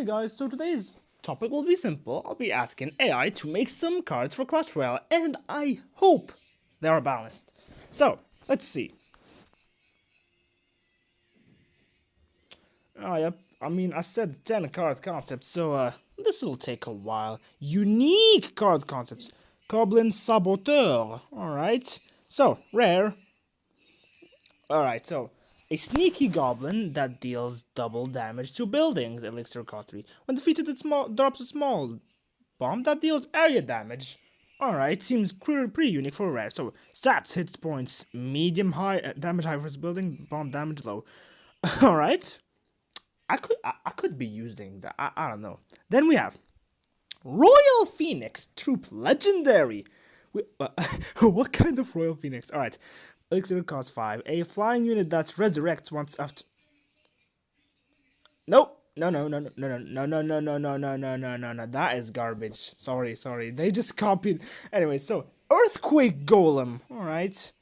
Hi guys, so today's topic will be simple. I'll be asking AI to make some cards for Clash Royale, and I hope they are balanced. So, let's see. Oh, yep. I mean, I said 10 card concepts, so this will take a while. Unique card concepts. Goblin Saboteur. Alright. So, rare. Alright, so a sneaky goblin that deals double damage to buildings, Elixir cost 3. When defeated, it drops a small bomb that deals area damage. Alright, seems pretty unique for rare. So, stats, hit points, medium high, damage high versus building, bomb damage low. Alright. I could be using that. I don't know. Then we have Royal Phoenix, troop legendary. What kind of Royal Phoenix? Alright. Elixir cost 5. A flying unit that resurrects once after. Nope. No. That is garbage. Sorry. They just copied. Anyway, so Earthquake Golem. Alright.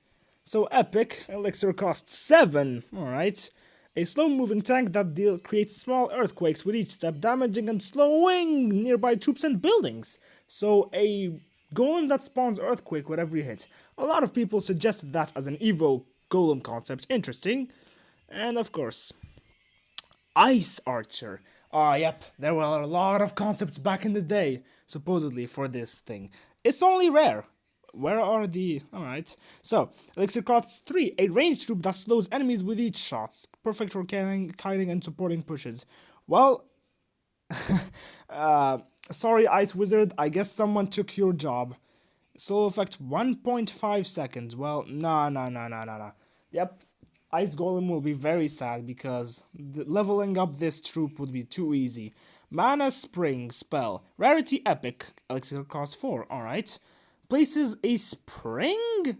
So epic. Elixir cost 7. Alright. A slow-moving tank that creates small earthquakes with each step, damaging and slowing nearby troops and buildings. So a golem that spawns earthquake with every hit. A lot of people suggested that as an Evo golem concept. Interesting. And of course, Ice Archer. Yep, there were a lot of concepts back in the day, supposedly, for this thing. It's only rare. Where are the... Alright. So, Elixir costs 3. A ranged troop that slows enemies with each shot. Perfect for kiting and supporting pushes. Well... sorry, Ice Wizard. I guess someone took your job. Slow effect 1.5 seconds. Well, nah. Yep. Ice Golem will be very sad because leveling up this troop would be too easy. Mana Spring spell. Rarity Epic. Elixir costs 4. Alright. Places a spring?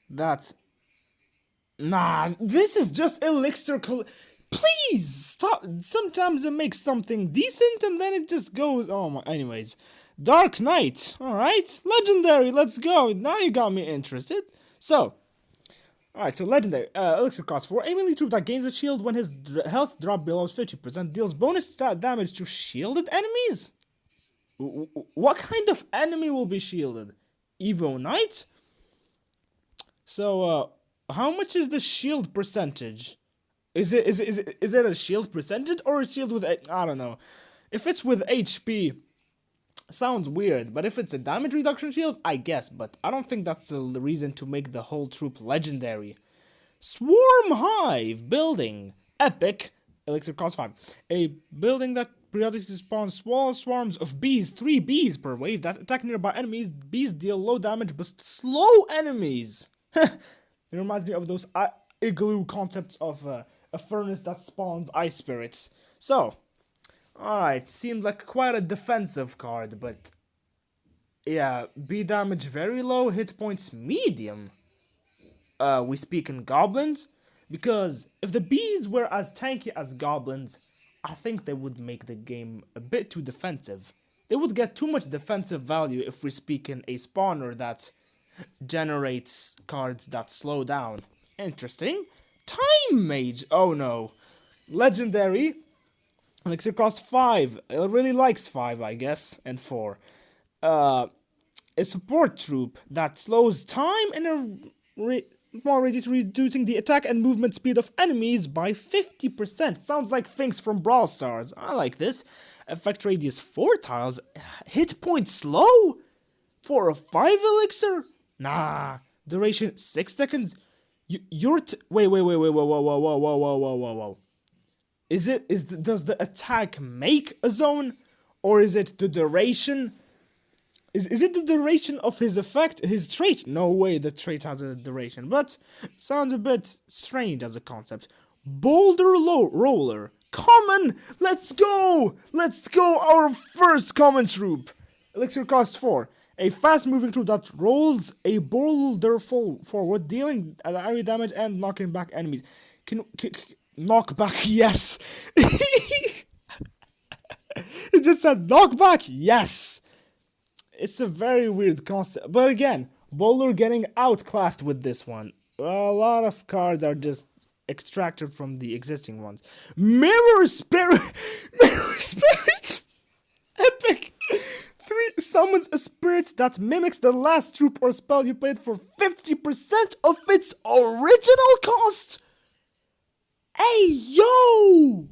That's... Nah, this is just Elixir... Please, stop. Sometimes it makes something decent and then it just goes... Oh my... Anyways. Dark Knight. Alright. Legendary, let's go. Now you got me interested. So... Alright, so Legendary. Elixir costs 4. A melee troop that gains a shield when his health drop below 50%. Deals bonus damage to shielded enemies? What kind of enemy will be shielded? Evo Knight? So, how much is the shield percentage? Is it a shield percentage or a shield with... I don't know. If it's with HP, sounds weird. But if it's a damage reduction shield, I guess. But I don't think that's the reason to make the whole troop legendary. Swarm Hive building. Epic. Elixir cost 5. A building that periodically spawns small swarms of bees, 3 bees per wave that attack nearby enemies. Bees deal low damage but slow enemies. It reminds me of those igloo concepts of a furnace that spawns ice spirits. So, alright, seems like quite a defensive card, but yeah, bee damage very low, hit points medium. We speak in goblins, because if the bees were as tanky as goblins, I think they would make the game a bit too defensive. They would get too much defensive value if we speak in a spawner that generates cards that slow down. Interesting. Time Mage. Oh no. Legendary. Elixir costs 5. It really likes 5, I guess. And 4. A support troop that slows time in a... Small radius, reducing the attack and movement speed of enemies by 50%. Sounds like things from Brawl Stars. I like this. Effect radius 4 tiles. Hit point slow? For a 5 elixir? Nah. Duration 6 seconds? Wait, whoa. Does the attack make a zone? Or is it the duration? Is it the duration of his effect, his trait? No way the trait has a duration, but sounds a bit strange as a concept. Boulder Roller. Common! Let's go! Our first common troop! Elixir costs 4. A fast-moving troop that rolls a boulder forward, dealing area damage and knocking back enemies. Knock back, yes! It just said knock back, yes! It's a very weird concept. But again, Bowler getting outclassed with this one. A lot of cards are just extracted from the existing ones. Mirror Spirit! Mirror Spirit! summons a spirit that mimics the last troop or spell you played for 50% of its original cost. Hey, yo!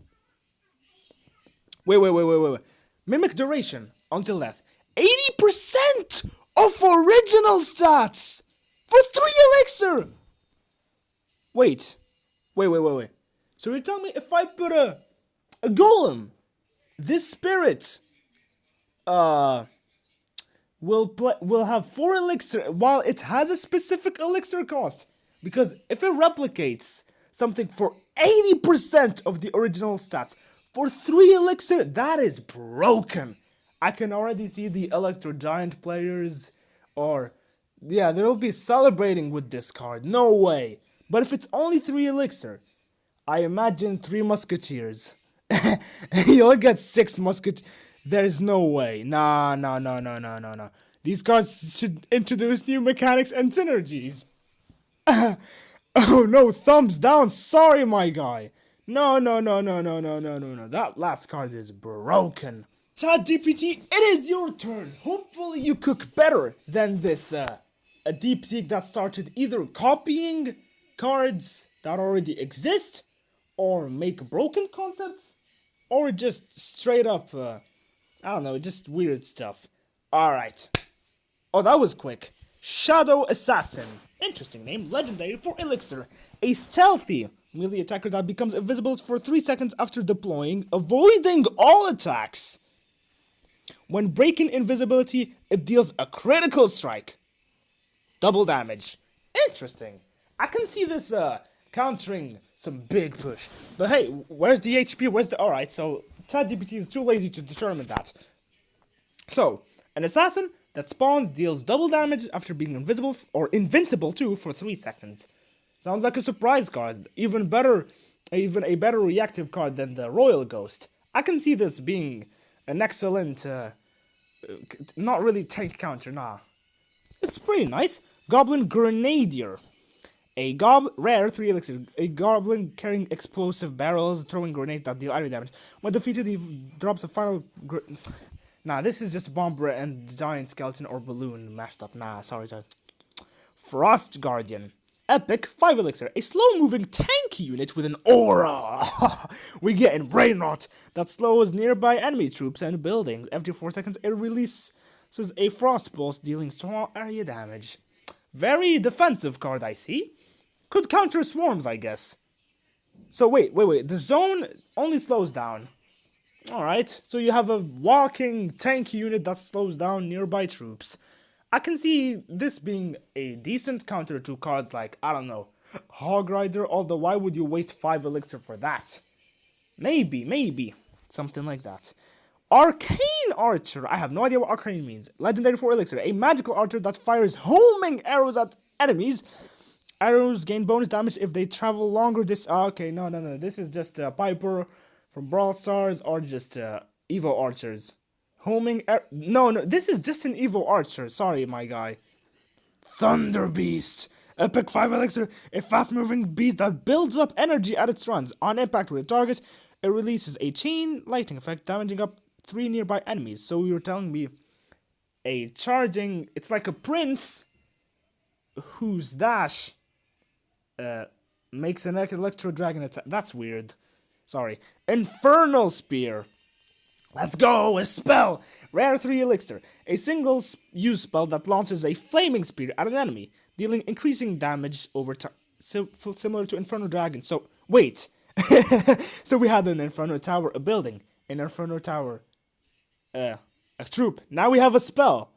Wait. Mimic duration until death. 80% of original stats for 3 elixir! Wait. So you're telling me if I put a golem, this spirit will have 4 elixir while it has a specific elixir cost? Because if it replicates something for 80% of the original stats for 3 elixir, that is broken. I can already see the Electro Giant players, or yeah, they'll be celebrating with this card. No way. But if it's only 3 elixir, I imagine 3 musketeers. You'll get 6 musketeers. There's no way. Nah. These cards should introduce new mechanics and synergies. Oh no, thumbs down. Sorry, my guy. No. That last card is broken. ChatGPT, it is your turn. Hopefully you cook better than this a Deepseek that started either copying cards that already exist, or make broken concepts, or just straight up, I don't know, just weird stuff. Alright. Oh, that was quick. Shadow Assassin. Interesting name. Legendary for Elixir. A stealthy melee attacker that becomes invisible for 3 seconds after deploying, avoiding all attacks. When breaking invisibility, it deals a critical strike. Double damage. Interesting. I can see this countering some big push. But hey, where's the HP? Alright, so ChatGPT is too lazy to determine that. So, an assassin that spawns deals double damage after being invisible, or invincible too, for 3 seconds. Sounds like a surprise card. Even a better reactive card than the Royal Ghost. I can see this being an excellent, not really tank counter, nah. It's pretty nice. Goblin Grenadier. A rare 3 elixir. A goblin carrying explosive barrels, throwing grenades that deal area damage. When defeated, he drops a final. Nah, this is just bomber and giant skeleton or balloon mashed up. Nah, sorry. Frost Guardian. Epic 5 elixir. A slow-moving tank unit with an aura. We get in brain rot that slows nearby enemy troops and buildings. Every 4 seconds, it releases a frost pulse, dealing small area damage. Very defensive card, I see. Could counter swarms, I guess. So wait. The zone only slows down. Alright, so you have a walking tank unit that slows down nearby troops. I can see this being a decent counter to cards like, I don't know, Hog Rider, although why would you waste 5 elixir for that? Maybe. Something like that. Arcane Archer. I have no idea what Arcane means. Legendary 4 elixir. A magical archer that fires homing arrows at enemies. Arrows gain bonus damage if they travel longer okay, no. This is just Piper from Brawl Stars, or just Evo Archers. Homing no, this is just an Evo Archer. Sorry, my guy. Thunder Beast. Epic 5 elixir. A fast-moving beast that builds up energy at its runs. On impact with a target, it releases a chain lightning effect, damaging up 3 nearby enemies. So you're telling me a charging... It's like a prince whose dash makes an electro dragon attack. That's weird. Sorry. Infernal Spear. Let's go! A spell! Rare 3 elixir. A single-use spell that launches a flaming spear at an enemy, dealing increasing damage over time. Similar to Inferno Dragon. So, wait. So we had an Inferno Tower, a building. An Inferno Tower, a troop. Now we have a spell.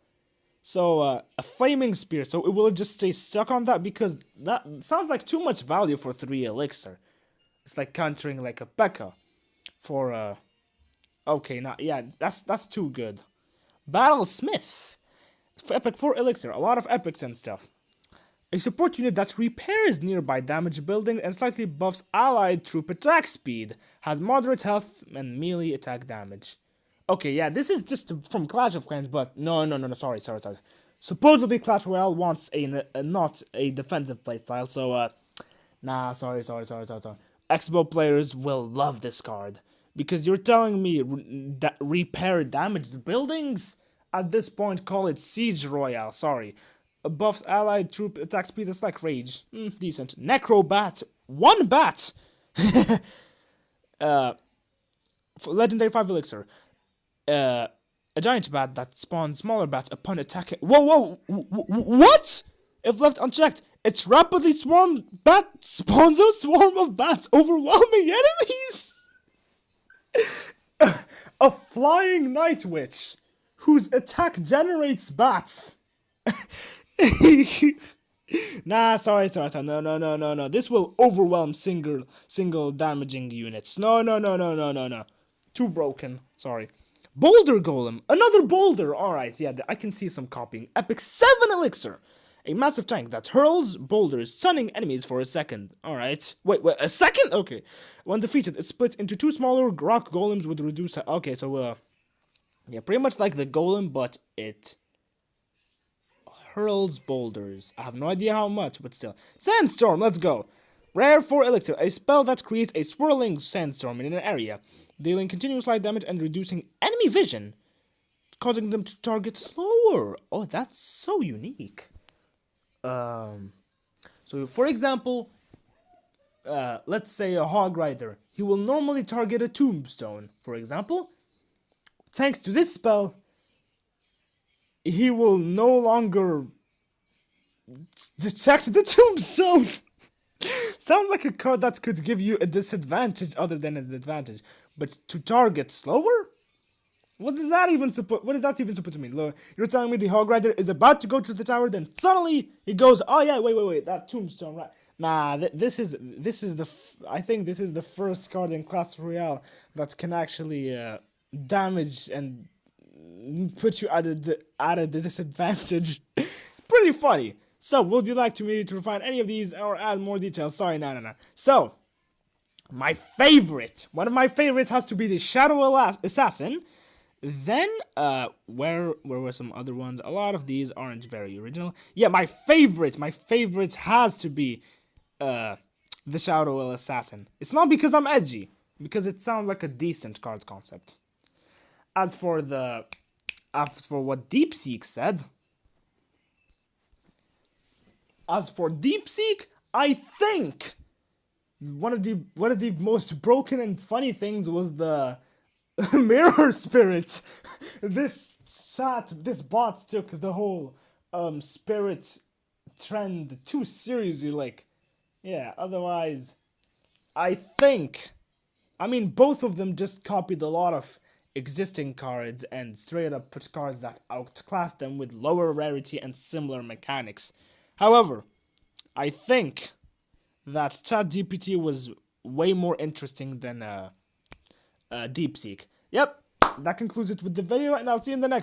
So, a flaming spear. So it will just stay stuck on that, because that sounds like too much value for 3 elixir. It's like countering like a P.E.K.K.A. for, okay, that's too good. Battlesmith. Epic 4 elixir. A lot of epics and stuff. A support unit that repairs nearby damaged buildings and slightly buffs allied troop attack speed. Has moderate health and melee attack damage. Okay, yeah, this is just from Clash of Clans, but no, sorry. Supposedly Clash Royale wants not a defensive playstyle, so, nah, sorry. Expo players will love this card. Because you're telling me that repair damaged buildings? At this point, call it Siege Royale. Sorry. Buffs allied troop attack speed is like Rage. Decent. Necrobat. One bat! uh, for legendary 5 elixir. A giant bat that spawns smaller bats upon attacking. Whoa! What? If left unchecked, its rapidly swarmed bat spawns a swarm of bats, overwhelming enemies! A flying night witch whose attack generates bats. Nah, sorry. No. This will overwhelm single damaging units. No. Too broken. Sorry. Boulder Golem. Another boulder. Alright, yeah, I can see some copying. Epic 7 elixir. A massive tank that hurls boulders, stunning enemies for a second. Alright. Wait, a second? Okay. When defeated, it splits into 2 smaller rock golems with reduced... Okay, so, yeah, pretty much like the golem, but it hurls boulders. I have no idea how much, but still. Sandstorm, let's go. Rare 4 elixir, a spell that creates a swirling sandstorm in an area, dealing continuous light damage and reducing enemy vision, causing them to target slower. Oh, that's so unique. So for example, let's say a hog rider. He will normally target a tombstone, for example. Thanks to this spell, he will no longer detect the tombstone. Sounds like a card that could give you a disadvantage other than an advantage. But to target slower? What is that even supposed to mean? You're telling me the Hog Rider is about to go to the tower, then suddenly he goes, oh yeah, wait, that tombstone, right? Nah, I think this is the first card in Clash Royale that can actually damage and put you at a disadvantage. Pretty funny. So, would you like me to refine any of these or add more details? Sorry, no. So, one of my favorites has to be the Shadow Assassin. Then, where were some other ones? A lot of these aren't very original. Yeah, my favorite has to be, the Shadow Assassin. It's not because I'm edgy, because it sounds like a decent card concept. As for what Deepseek said, I think one of the most broken and funny things was the mirror spirit. This bot took the whole spirit trend too seriously. Like, yeah. Otherwise, both of them just copied a lot of existing cards and straight up put cards that outclass them with lower rarity and similar mechanics. However, I think that ChatGPT was way more interesting than Deepseek. Yep, that concludes it with the video, and I'll see you in the next one.